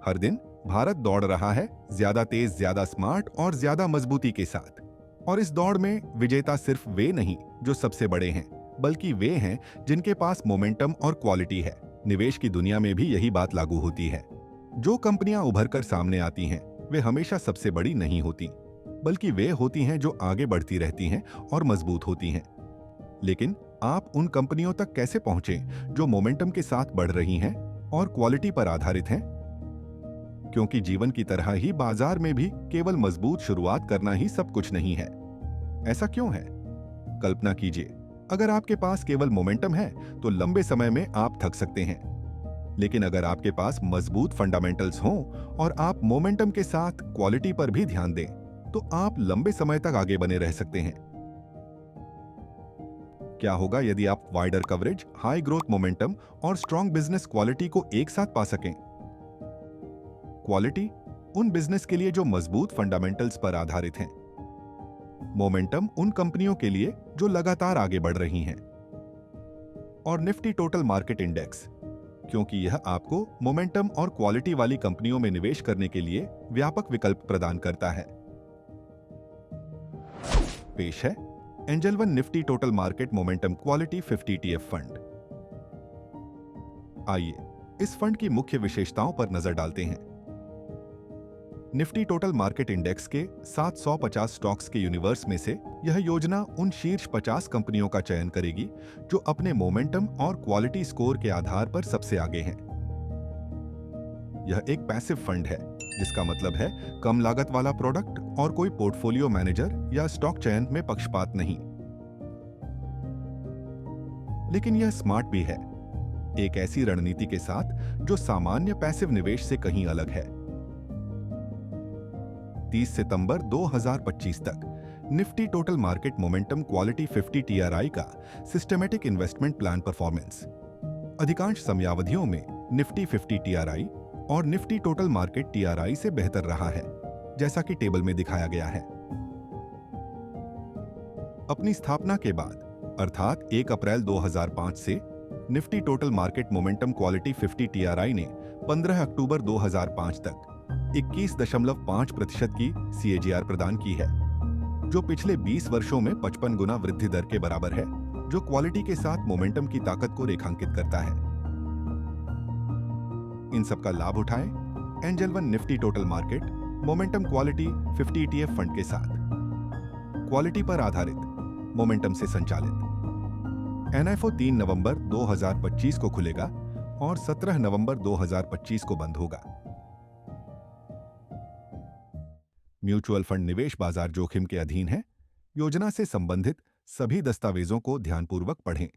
हर दिन भारत दौड़ रहा है, ज्यादा तेज, ज्यादा स्मार्ट और ज्यादा मजबूती के साथ। और इस दौड़ में विजेता सिर्फ वे नहीं जो सबसे बड़े हैं, बल्कि वे हैं जिनके पास मोमेंटम और क्वालिटी है। निवेश की दुनिया में भी यही बात लागू होती है। जो कंपनियां उभर कर सामने आती हैं, वे हमेशा सबसे बड़ी नहीं होती, बल्कि वे होती हैं जो आगे बढ़ती रहती हैं और मजबूत होती हैं। लेकिन आप उन कंपनियों तक कैसे पहुंचे जो मोमेंटम के साथ बढ़ रही हैं और क्वालिटी पर आधारित हैं? क्योंकि जीवन की तरह ही बाजार में भी केवल मजबूत शुरुआत करना ही सब कुछ नहीं है। ऐसा क्यों है? कल्पना कीजिए, अगर आपके पास केवल मोमेंटम है तो लंबे समय में आप थक सकते हैं। लेकिन अगर आपके पास मजबूत फंडामेंटल्स हों और आप मोमेंटम के साथ क्वालिटी पर भी ध्यान दें, तो आप लंबे समय तक आगे बने रह सकते हैं। क्या होगा यदि आप wider coverage, high growth momentum और स्ट्रॉन्ग बिजनेस क्वालिटी को एक साथ पा सकें? क्वालिटी उन बिजनेस के लिए जो मजबूत फंडामेंटल्स पर आधारित हैं। मोमेंटम उन कंपनियों के लिए जो लगातार आगे बढ़ रही हैं। और निफ्टी टोटल मार्केट इंडेक्स, क्योंकि यह आपको मोमेंटम और क्वालिटी वाली कंपनियों में निवेश करने के लिए व्यापक विकल्प प्रदान करता है। पेश है angel one Nifty total market momentum quality 50 ETF fund. आइए इस फंड की मुख्य विशेषताओं पर नजर डालते हैं। निफ्टी टोटल मार्केट इंडेक्स के 750 स्टॉक्स के यूनिवर्स में से यह योजना उन शीर्ष 50 कंपनियों का चयन करेगी जो अपने मोमेंटम और क्वालिटी स्कोर के आधार पर सबसे आगे हैं। यह एक पैसिव फंड है, जिसका मतलब है कम लागत वाला प्रोडक्ट और कोई पोर्टफोलियो मैनेजर या स्टॉक चयन में पक्षपात नहीं। लेकिन यह स्मार्ट भी है, एक ऐसी रणनीति के साथ जो सामान्य पैसिव निवेश से कहीं अलग है। 30 सितंबर 2025 तक Nifty total market momentum quality 50 TRI का सिस्टमैटिक इन्वेस्टमेंट प्लान परफॉर्मेंस अधिकांश समयावधियों में निफ्टी 50 TRI और निफ्टी टोटल मार्केट TRI से बेहतर रहा है, जैसा कि टेबल में दिखाया गया है। अपनी स्थापना के बाद अर्थात 1 अप्रैल 2005 से Nifty total market momentum quality 50 TRI ने 15 अक्टूबर 2005 तक 21.5% की CAGR प्रदान की है, जो पिछले 20 वर्षों में 55 गुना वृद्धि दर के बराबर है, जो क्वालिटी के साथ मोमेंटम की ताकत को रेखांकित करता है। इन सब का लाभ उठाएं angel one Nifty total market momentum quality 50 ETF fund के साथ। क्वालिटी पर आधारित, मोमेंटम से संचालित। NFO 3 नवंबर 2025 को खुलेगा और 17 नवंबर 2025 को बंद होगा। म्यूचुअल फंड निवेश बाजार जोखिम के अधीन है। योजना से संबंधित सभी दस्तावेजों को ध्यानपूर्वक पढ़ें।